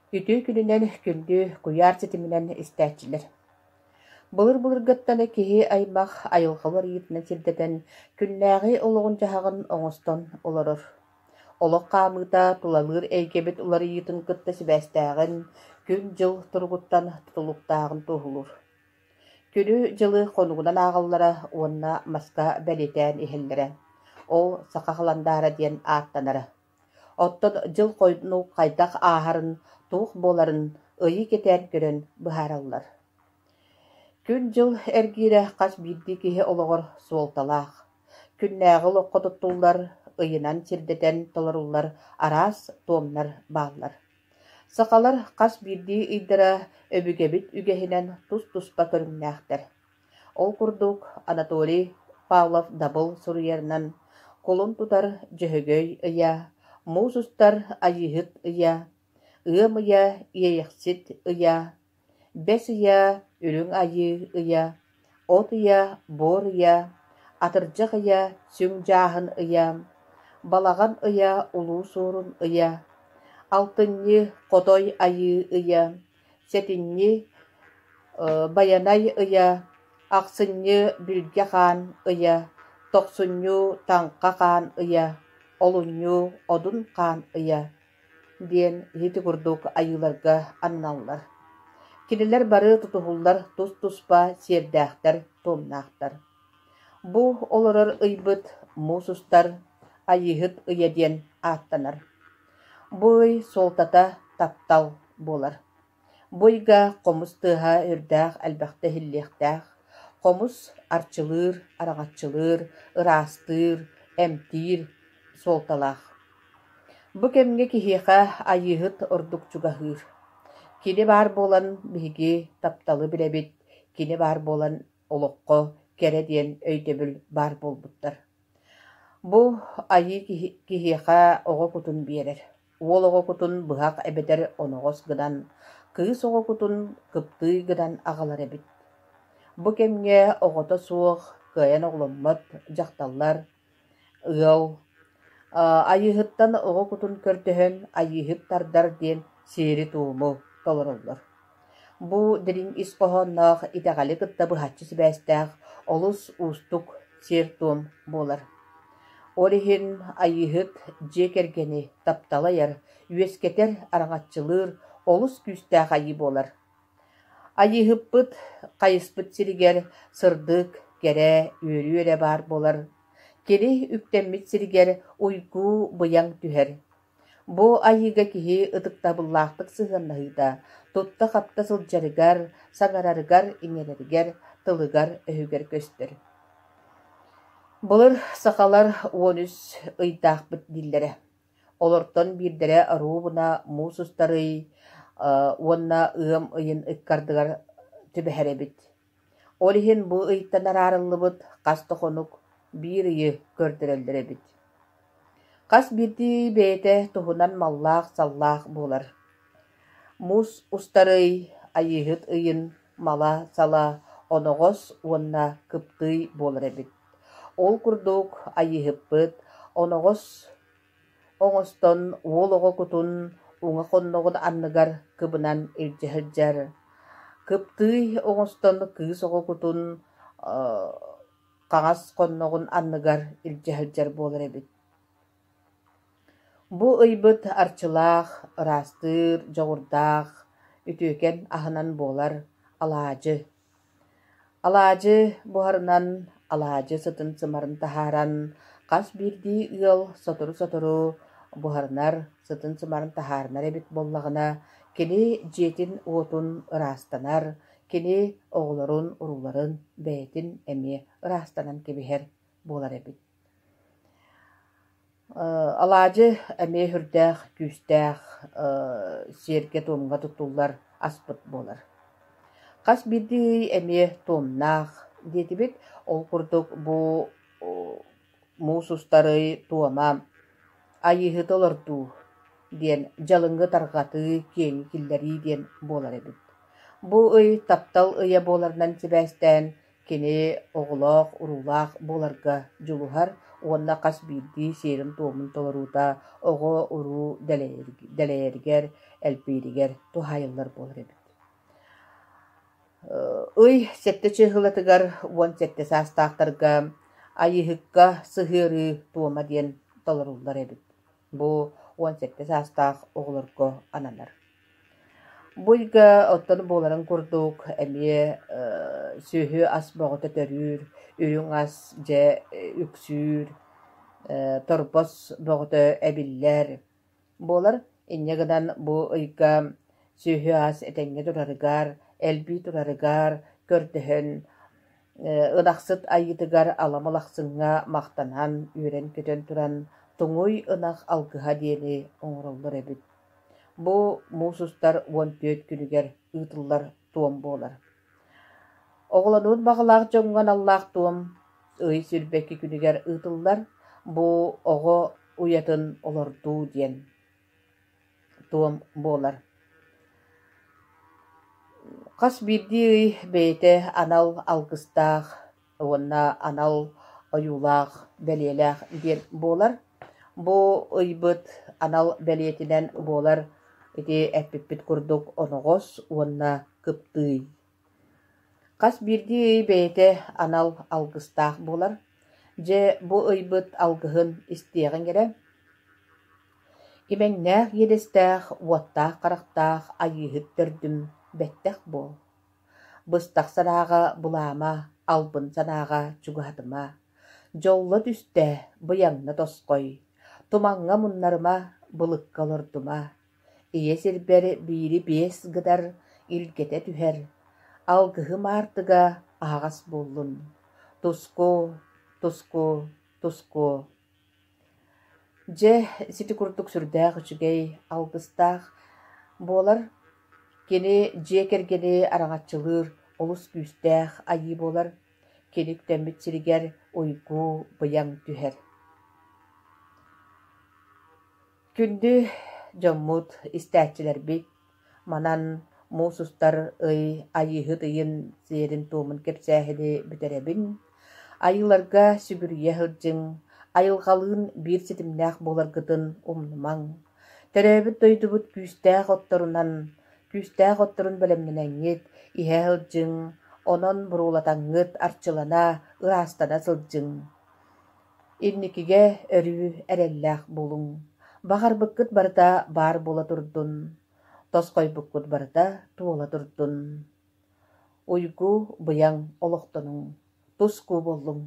Үтү күнүнен күндү куяр сетиминен истәчилер. Былыр-былыргаттана киһи аймах айылҕалар иитинэн сирдэтэн күннээҕи олоҕун дьаһаҕын оҥостон олорор. Олох хаамыыта тулалыыр эйгебит улар иитин кытта сибээстээҕин күн дьыл туругуттан тутулуктааҕын туһулур. Күнү дьылы хонугунан ааҕаллара уонна маска бэлиэтээн иһэллэрэ, ол саха халандаара диэн ааттанара. Оттон дьыл хойнук хайдах ааһарын туох буоларын ыйы кетээр көрөн быһаараллар. Күн дьыл эргиирэ хас биирдии киһи олоҕор суолталаах. Күннээҕи лоххо туттуллар, ыйынан сирдэтэн толоруллар араас туомнар бааллар. Сахалар хас биирдии ыйдара өбүгэбит үгэһинэн тус-туспа көрүҥнээхтэр. Ол курдук Анатолий Павлов дабыл суруйарынан кулун тутар дьөһөгөй ыйа, муусустар айыһыт ыйа, ыам ыйа ийэйэхсит ыйа, бэс ыйа үрүҥ айыы ыйа, от ыйа буор ыйа, атырдьах ыйа сүҥ дьааһын ыйа, балаҕан ыйа улуу суурун ыйа, алтынньы хотой айыы ыйа, сэтинньи баянай ыйа, ахсынньы билгэ хаан ыйа, тохсунньу таҥха хаан ыйа, олунньу одун хаан ыйа диэн ити курдук айыларга анналлар. Кинилэр бары тутуһуллар тус-туспа сиэрдээхтэр туомнаахтар. Бу олорор ыйбыт муусустар айыһыт ыйа диэн ааттанар. Бу ый суолтата таптал буолар. Буйга хомус тыаһа үрдээх элбэхтэ хиллиэхтээх, хомус арчылыыр, араҕаччылыыр, ыраастыыр, эмтиир суолталаах. Бу кэмҥэ киһиэхэ айыһыт ордук чугаһыыр. Кини баар буолан биһиги тапталы билэбит, кини баар буолан олоххо кэрэ диэн өйдөбүл баар буолбуттар. Бу айыы киһиэхэ оҕо кутун биэрэр. Уол оҕо кутун быһак эбэтэр оноҕос гынан, кыыс оҕо кутун кыптыы гынан аҕалар эбит. Бу кэмҥэ оҕото суох, кыайан оҕоломмот, дьахталлар, ыал, айыһыттан оҕо кутун көрдөһөн айыһыт тардар диэн сиэри тууму толороллор. Бу дэрин ис коһоонноох итэҕэли кытта быһаччы сибээстээх олус уустук сиэр туом буолар. Ол иһин айыһыт дьиэ кэргэни тапталайар, үөскэтэр араҥаччылыыр олус күүстээх айыы буолар. Айыһыппыт, хайыспыт сиригэр сырдык, кэрэ, үөрүү эрэ баар буолар. Кини үктэммит сиригэр уйгуу быяҥ түһэр. Бу айыга киһи ытыктабыллаахтык сыһыаннаһыыта, тутта хапта сылдьарыгар, саҥарарыгар, иҥэрэригэр, тылыгар өһүгэр көстөр. Былыр сахалар уон-үс ыйдаахпыт диллэрэ. Олортон биирдэрэ аруубуна муусустарый уонна ыам ыйын ыккардыгар түбэһэрэбит. Ол иһин бу ыйыттан араарыллыбыт хас тохонук биир ыйы көрдөрөллөрэбит. Хас биирдии бэйэтэ туһунан маллаах саллаах буолар. Муус устарый айыһыт ыйын мала сала оноҕос уонна кыптый буолар эбит. Ол курдук айыһыппыт оноҕос оҥостон уол оҕо кутун уҥа хонноҕун анныгар кыбынан илдьэһылдьар, кыптый оҥостон кыыс оҕо кутун хаҥас хонноҕун анныгар илдьэһылдьар буолар эбит. Бу ыйбыт арчылаах, ыраастыыр, дьоҕурдаах, үтүөкэн аһынан буолар алаадьы. Алаадьы буһарынан алаадьы сытын сымарын таһааран, хас биирдии ыал сотору-сотору буһарнар сытын сымарын таһаарнар эбит боллаҕына, кини дьиэтин уотун ыраастанар, кини оҕолорун, уруларын бэйэтин эмиэ ыраастанан кэбиһэр буолар эбит. Алаадьы эмиэ хүрдээх, күүстээх, сиэргэ туомга туттуллар аспыт буолар. Хас биирдии эмиэ туомнаах диэтибит, ол курдук бу муусустарый туома айыһыт олордуу диэн дьалыҥҥы тарҕатыы киэҥи киллэрии диэн буолар эбит. Бу ый таптал ыйа буоларынан сибээстээн kini oğulaq, urulaq bolarga juluhar, onna qas bildi serin tuomun tolaruta oğo uru deleeriger, elpiriger tuhayıllar bolar ebit. Uy sette çıhılatıgar, on sette sastaqtarga ayıhıkka sıhırı tuoma diyen tolarullar ebit. Bu on sette sastaq oğulurgo analar. Buyga ottonu boların kurduk, emiye sühü as boğuta törür, ürün as je üksür, torpos boğuta ebiller. Bolar innegadan bu ıyga sühü as etenge durarıgar, elbi durarıgar, kördühün, ınaqsıt ayıtıgar alamalaqsınga maqtanan, üren kötön turan, tuңuy ınaq algıha diyeni oңuruldur ebit. Bu musustar 14 günüger ıtıllar tuom bolar. Oğlanın bağlaq joңgan Allah tuom ıy sülbeki günüger ıtıllar bu oğo uyatın olordu diyen tuom bolar. Qas birdi ıy beyte anal algыстaq, onna anal oyulaq, belelaq diyen bolar. Bu ıybıt anal beliyetinden bolar. Iti eppipit kurduk onoğos onna kıptıy. Qas birdi beyte anal algыстaq bolar. Je bu ıybıt algıhın isteğin gere. Imeŋnäh yedestäh uottaq qaraqtaq ayıhıt tördüm betteq bol. Bыстaq sanaaga bulama, albın sanaaga çugahatıma. Jolla düste bıyaŋna tosqoy. Tumaŋŋa munnarıma bılıkka olorduma. Iye sirber biri 5 gıdar ilgete tüher. Algıhım artıga ağas bollun. Tusku, tusku, tusku. Je siti kurduk sürdäq üçügey algыстaq bolar. Keni je kergeni araŋatçılır, olus küstäq ayı bolar. Keni temmit siriger uygu bıyaŋ tüher. Kündü jommut istääçiler bit. Manan musustar ıy ayıhı dıйын serin tuomun kepsähini büterebin. Ayılarga sübürüye hılcıŋ, ayılgalığın bir sitimnäq bolargıtın umnumaŋ. Terebit doydubut küstääq ottorun belemneneŋit, ihe hılcıŋ, onon burulataŋıt arçılana, ıastana sılcıŋ. Innikige örü erelläq boluŋ. Baxarbıkkıt barda bar bola turdun. Tosqoybukkut barda tuola turdun. Uygu bıyaŋ oloqtonuŋ. Tusku bolluŋ.